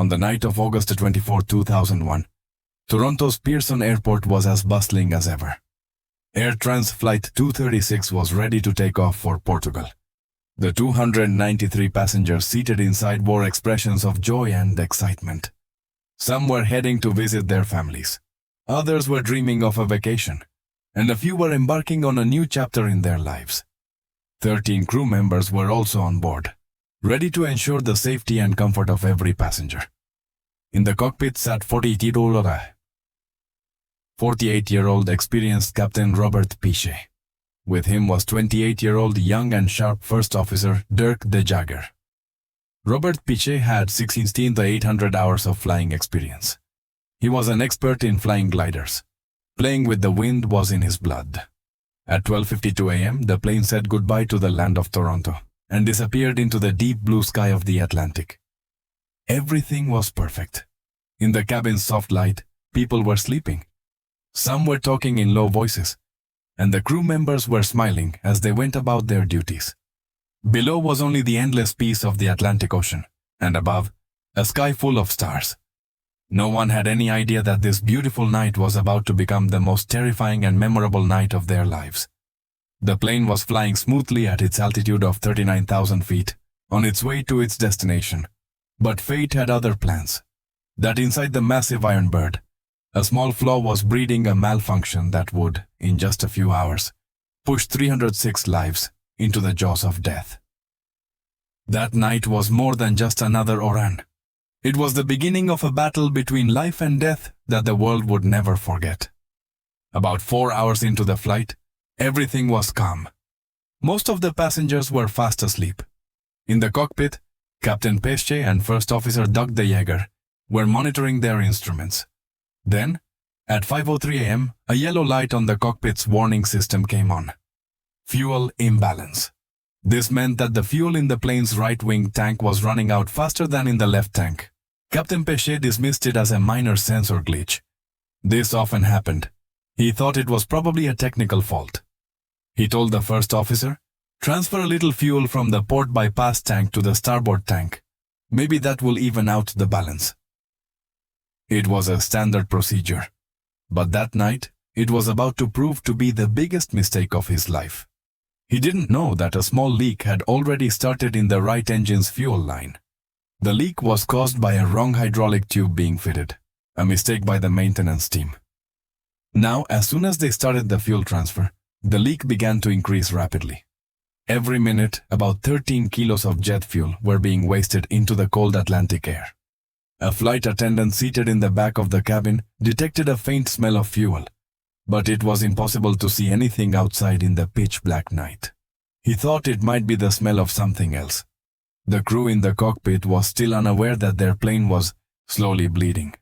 On the night of August 24, 2001, Toronto's Pearson Airport was as bustling as ever. Air France Flight 236 was ready to take off for Portugal. The 293 passengers seated inside wore expressions of joy and excitement. Some were heading to visit their families. Others were dreaming of a vacation. And a few were embarking on a new chapter in their lives. 13 crew members were also on board, ready to ensure the safety and comfort of every passenger. In the cockpit sat 48-year-old experienced Captain Robert Pichet. With him was 28-year-old young and sharp First Officer Dirk de Jager. Robert Pichet had 16,800 hours of flying experience. He was an expert in flying gliders. Playing with the wind was in his blood. At 12:52 a.m., the plane said goodbye to the land of Toronto and disappeared into the deep blue sky of the Atlantic. Everything was perfect. In the cabin's soft light, people were sleeping. Some were talking in low voices, and the crew members were smiling as they went about their duties. Below was only the endless peace of the Atlantic Ocean, and above, a sky full of stars. No one had any idea that this beautiful night was about to become the most terrifying and memorable night of their lives. The plane was flying smoothly at its altitude of 39,000 feet, on its way to its destination. But fate had other plans. That inside the massive Iron Bird, a small flaw was breeding a malfunction that would, in just a few hours, push 306 lives into the jaws of death. That night was more than just another Oran. It was the beginning of a battle between life and death that the world would never forget. About 4 hours into the flight, everything was calm. Most of the passengers were fast asleep. In the cockpit, Captain Pesce and First Officer Doug de Jager were monitoring their instruments. Then, at 5:03 a.m., a yellow light on the cockpit's warning system came on. Fuel imbalance. This meant that the fuel in the plane's right-wing tank was running out faster than in the left tank. Captain Pesce dismissed it as a minor sensor glitch. This often happened. He thought it was probably a technical fault. He told the first officer, "Transfer a little fuel from the port bypass tank to the starboard tank. Maybe that will even out the balance." It was a standard procedure. But that night, it was about to prove to be the biggest mistake of his life. He didn't know that a small leak had already started in the right engine's fuel line. The leak was caused by a wrong hydraulic tube being fitted, a mistake by the maintenance team. Now, as soon as they started the fuel transfer, the leak began to increase rapidly. Every minute, about 13 kilos of jet fuel were being wasted into the cold Atlantic air. A flight attendant seated in the back of the cabin detected a faint smell of fuel, but it was impossible to see anything outside in the pitch-black night. He thought it might be the smell of something else. The crew in the cockpit was still unaware that their plane was slowly bleeding.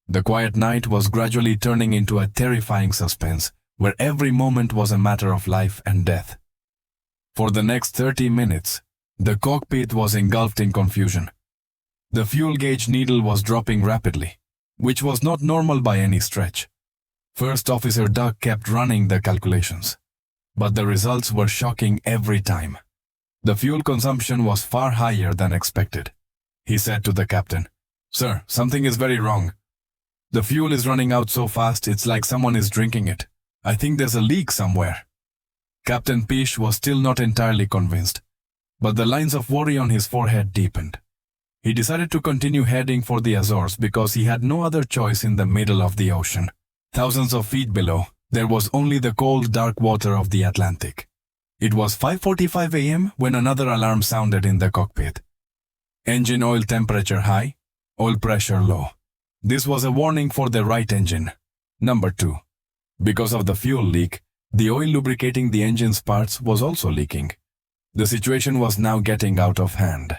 The quiet night was gradually turning into a terrifying suspense, where every moment was a matter of life and death. For the next 30 minutes, the cockpit was engulfed in confusion. The fuel gauge needle was dropping rapidly, which was not normal by any stretch. First Officer Doug kept running the calculations, but the results were shocking every time. The fuel consumption was far higher than expected. He said to the captain, "Sir, something is very wrong. The fuel is running out so fast it's like someone is drinking it. I think there's a leak somewhere." Captain Pish was still not entirely convinced, but the lines of worry on his forehead deepened. He decided to continue heading for the Azores because he had no other choice in the middle of the ocean. Thousands of feet below, there was only the cold, dark water of the Atlantic. It was 5:45 a.m. when another alarm sounded in the cockpit. Engine oil temperature high, oil pressure low. This was a warning for the right engine. Number 2. Because of the fuel leak, the oil lubricating the engine's parts was also leaking. The situation was now getting out of hand.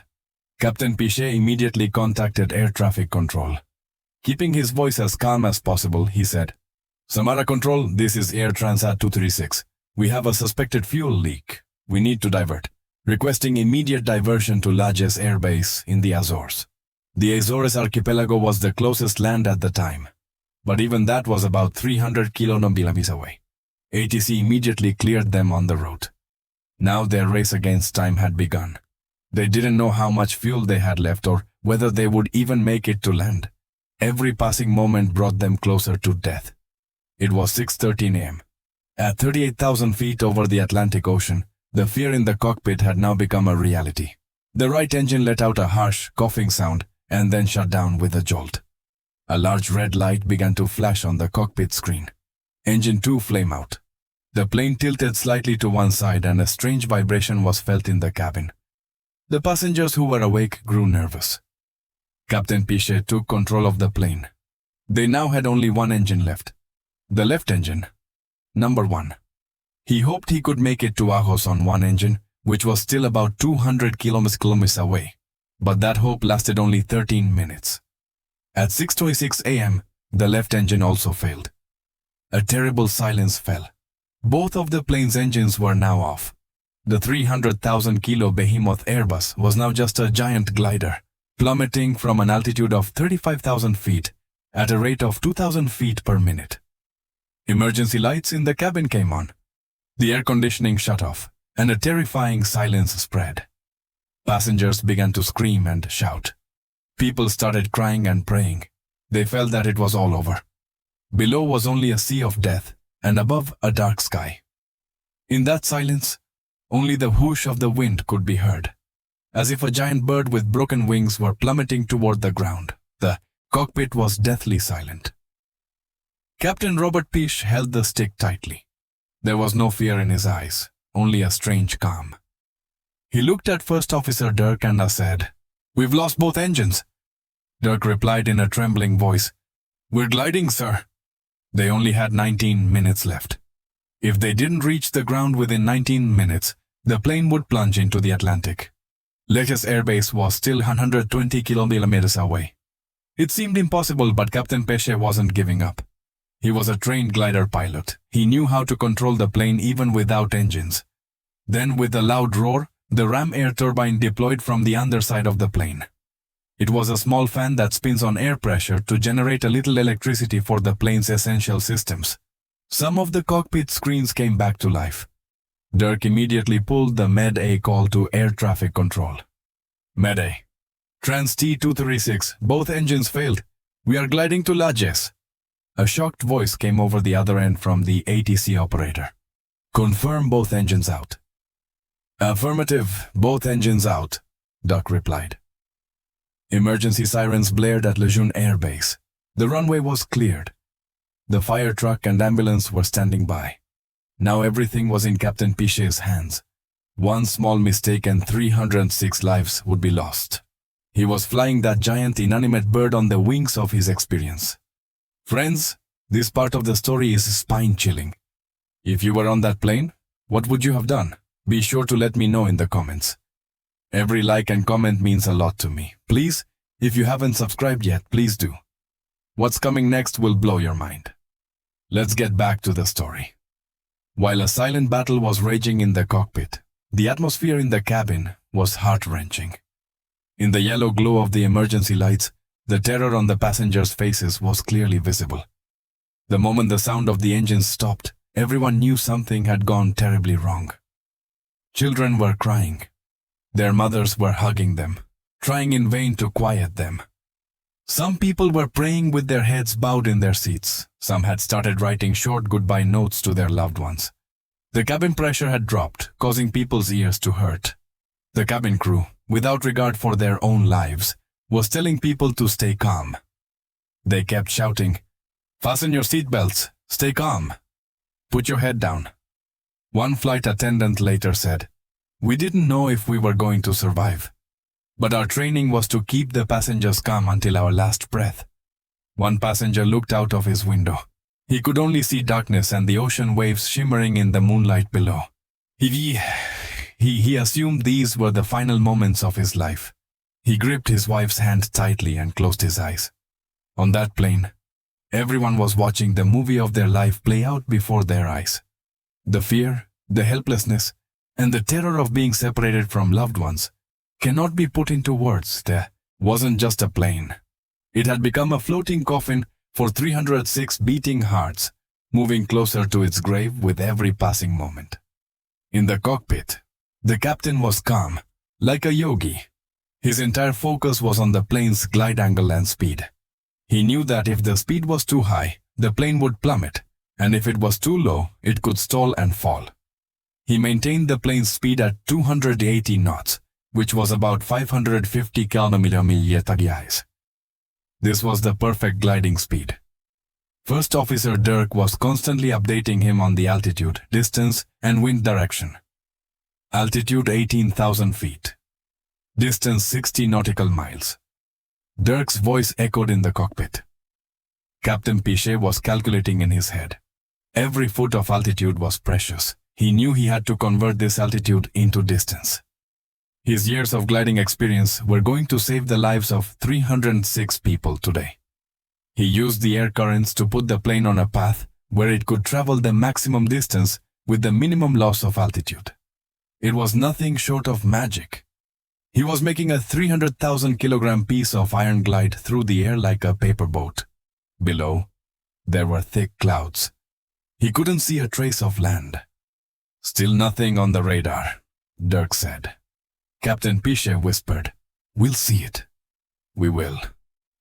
Captain Pichet immediately contacted air traffic control. Keeping his voice as calm as possible, he said, "Samara Control, this is Air Transat 236. We have a suspected fuel leak. We need to divert. Requesting immediate diversion to Lajes Air Base in the Azores." The Azores archipelago was the closest land at the time, but even that was about 300 kilometers away. ATC immediately cleared them on the route. Now their race against time had begun. They didn't know how much fuel they had left or whether they would even make it to land. Every passing moment brought them closer to death. It was 6:13 a.m. At 38,000 feet over the Atlantic Ocean, the fear in the cockpit had now become a reality. The right engine let out a harsh, coughing sound and then shut down with a jolt. A large red light began to flash on the cockpit screen. Engine 2 flame out. The plane tilted slightly to one side and a strange vibration was felt in the cabin. The passengers who were awake grew nervous. Captain Pichet took control of the plane. They now had only one engine left. The left engine. Number 1. He hoped he could make it to Ajos on one engine, which was still about 200 kilometers away. But that hope lasted only 13 minutes. At 6:26 a.m., the left engine also failed. A terrible silence fell. Both of the plane's engines were now off. The 300,000-kilo behemoth Airbus was now just a giant glider, plummeting from an altitude of 35,000 feet at a rate of 2,000 feet per minute. Emergency lights in the cabin came on. The air conditioning shut off, and a terrifying silence spread. Passengers began to scream and shout. People started crying and praying. They felt that it was all over. Below was only a sea of death, and above a dark sky. In that silence, only the whoosh of the wind could be heard, as if a giant bird with broken wings were plummeting toward the ground. The cockpit was deathly silent. Captain Robert Pichet held the stick tightly. There was no fear in his eyes, only a strange calm. He looked at First Officer Dirk and said, "We've lost both engines." Dirk replied in a trembling voice, "We're gliding, sir." They only had 19 minutes left. If they didn't reach the ground within 19 minutes, the plane would plunge into the Atlantic. Lecces Air Base was still 120 kilometers away. It seemed impossible, but Captain Pichet wasn't giving up. He was a trained glider pilot. He knew how to control the plane even without engines. Then, with a loud roar, the ram air turbine deployed from the underside of the plane. It was a small fan that spins on air pressure to generate a little electricity for the plane's essential systems. Some of the cockpit screens came back to life. Dirk immediately pulled the Med-A call to air traffic control. "Med-A. Trans T-236, both engines failed. We are gliding to Lecces." A shocked voice came over the other end from the ATC operator. "Confirm both engines out." "Affirmative, both engines out," Dirk replied. Emergency sirens blared at Lejeune Air Base. The runway was cleared. The fire truck and ambulance were standing by. Now everything was in Captain Pichet's hands. One small mistake and 306 lives would be lost. He was flying that giant inanimate bird on the wings of his experience. Friends, this part of the story is spine-chilling. If you were on that plane, what would you have done? Be sure to let me know in the comments. Every like and comment means a lot to me. Please, if you haven't subscribed yet, please do. What's coming next will blow your mind. Let's get back to the story. While a silent battle was raging in the cockpit, the atmosphere in the cabin was heart-wrenching. In the yellow glow of the emergency lights, the terror on the passengers' faces was clearly visible. The moment the sound of the engines stopped, everyone knew something had gone terribly wrong. Children were crying. Their mothers were hugging them, trying in vain to quiet them. Some people were praying with their heads bowed in their seats. Some had started writing short goodbye notes to their loved ones. The cabin pressure had dropped, causing people's ears to hurt. The cabin crew, without regard for their own lives, was telling people to stay calm. They kept shouting, "Fasten your seatbelts, stay calm, put your head down." One flight attendant later said, "We didn't know if we were going to survive, but our training was to keep the passengers calm until our last breath." One passenger looked out of his window. He could only see darkness and the ocean waves shimmering in the moonlight below. He assumed these were the final moments of his life. He gripped his wife's hand tightly and closed his eyes. On that plane, everyone was watching the movie of their life play out before their eyes. The fear, the helplessness, and the terror of being separated from loved ones cannot be put into words. There wasn't just a plane. It had become a floating coffin for 306 beating hearts, moving closer to its grave with every passing moment. In the cockpit, the captain was calm, like a yogi. His entire focus was on the plane's glide angle and speed. He knew that if the speed was too high, the plane would plummet, and if it was too low, it could stall and fall. He maintained the plane's speed at 280 knots, which was about 550 km/h. This was the perfect gliding speed. First Officer Dirk was constantly updating him on the altitude, distance, and wind direction. Altitude 18,000 feet. Distance 60 nautical miles. Dirk's voice echoed in the cockpit. Captain Pichet was calculating in his head. Every foot of altitude was precious. He knew he had to convert this altitude into distance. His years of gliding experience were going to save the lives of 306 people today. He used the air currents to put the plane on a path where it could travel the maximum distance with the minimum loss of altitude. It was nothing short of magic. He was making a 300,000 kilogram piece of iron glide through the air like a paper boat. Below, there were thick clouds. He couldn't see a trace of land. Still nothing on the radar, Dirk said. Captain Pichet whispered, "We'll see it." "We will."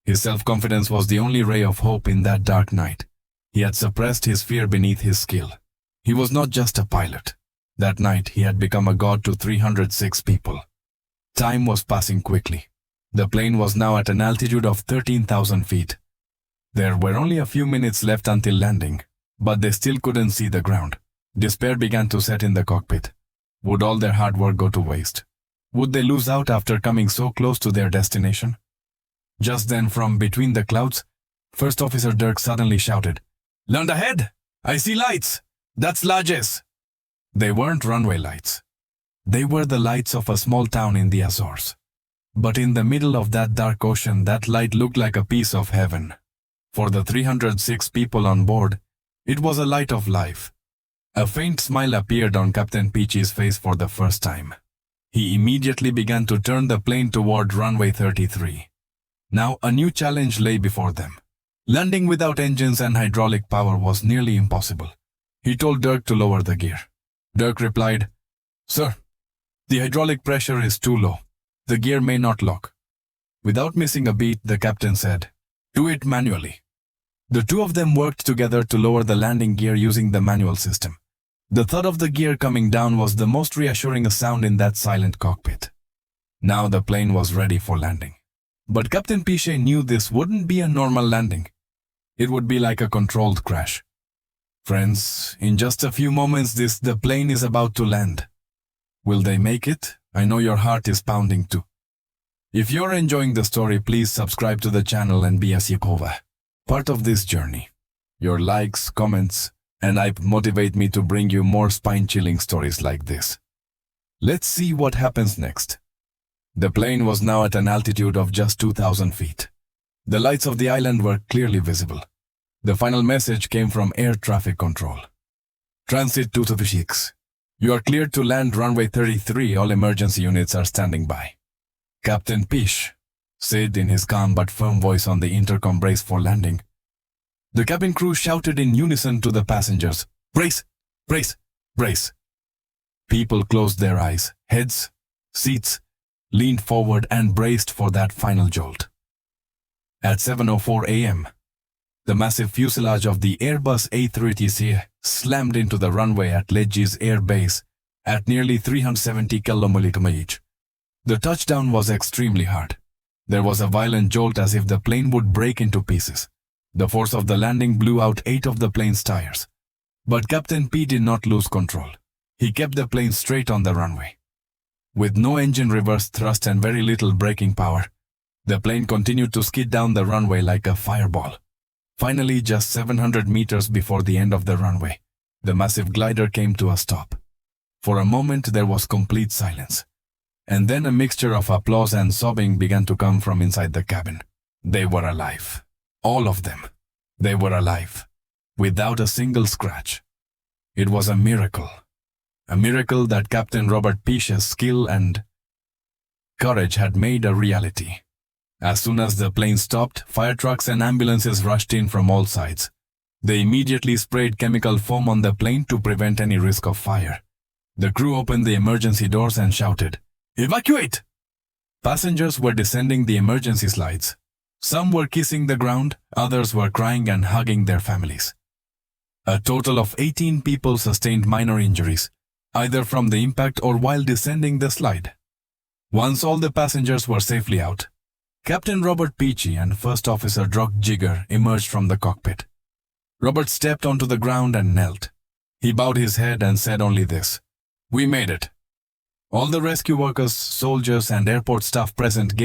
His self-confidence was the only ray of hope in that dark night. He had suppressed his fear beneath his skill. He was not just a pilot. That night he had become a god to 306 people. Time was passing quickly. The plane was now at an altitude of 13,000 feet. There were only a few minutes left until landing, but they still couldn't see the ground. Despair began to set in the cockpit. Would all their hard work go to waste? Would they lose out after coming so close to their destination? Just then, from between the clouds, First Officer Dirk suddenly shouted, "Land ahead! I see lights! That's Lajes!" They weren't runway lights. They were the lights of a small town in the Azores. But in the middle of that dark ocean, that light looked like a piece of heaven. For the 306 people on board, it was a light of life. A faint smile appeared on Captain Pichet's face for the first time. He immediately began to turn the plane toward runway 33. Now a new challenge lay before them. Landing without engines and hydraulic power was nearly impossible. He told Dirk to lower the gear. Dirk replied, "Sir, the hydraulic pressure is too low. The gear may not lock." Without missing a beat, the captain said, "Do it manually." The two of them worked together to lower the landing gear using the manual system. The thud of the gear coming down was the most reassuring sound in that silent cockpit. Now the plane was ready for landing. But Captain Pichet knew this wouldn't be a normal landing. It would be like a controlled crash. Friends, in just a few moments the plane is about to land. Will they make it? I know your heart is pounding too. If you're enjoying the story, please subscribe to the channel and be a part of this journey. Your likes, comments, and hype motivate me to bring you more spine-chilling stories like this. Let's see what happens next. The plane was now at an altitude of just 2,000 feet. The lights of the island were clearly visible. The final message came from air traffic control. "Transit 226. You are cleared to land runway 33. All emergency units are standing by." Captain Pichet said in his calm but firm voice on the intercom, "Brace for landing." The cabin crew shouted in unison to the passengers, "Brace! Brace! Brace!" People closed their eyes, heads, seats, leaned forward and braced for that final jolt. At 7:04 a.m., the massive fuselage of the Airbus A330 slammed into the runway at Lajes Air Base at nearly 370 km/h. The touchdown was extremely hard. There was a violent jolt as if the plane would break into pieces. The force of the landing blew out 8 of the plane's tires. But Captain P did not lose control. He kept the plane straight on the runway. With no engine reverse thrust and very little braking power, the plane continued to skid down the runway like a fireball. Finally, just 700 meters before the end of the runway, the massive glider came to a stop. For a moment there was complete silence. And then a mixture of applause and sobbing began to come from inside the cabin. They were alive. All of them. They were alive. Without a single scratch. It was a miracle. A miracle that Captain Robert Pichet's skill and courage had made a reality. As soon as the plane stopped, fire trucks and ambulances rushed in from all sides. They immediately sprayed chemical foam on the plane to prevent any risk of fire. The crew opened the emergency doors and shouted, "Evacuate!" Passengers were descending the emergency slides. Some were kissing the ground, others were crying and hugging their families. A total of 18 people sustained minor injuries, either from the impact or while descending the slide. Once all the passengers were safely out, Captain Robert Peachy and First Officer Doc Jigger emerged from the cockpit. Robert stepped onto the ground and knelt. He bowed his head and said only this: "We made it." All the rescue workers, soldiers, and airport staff present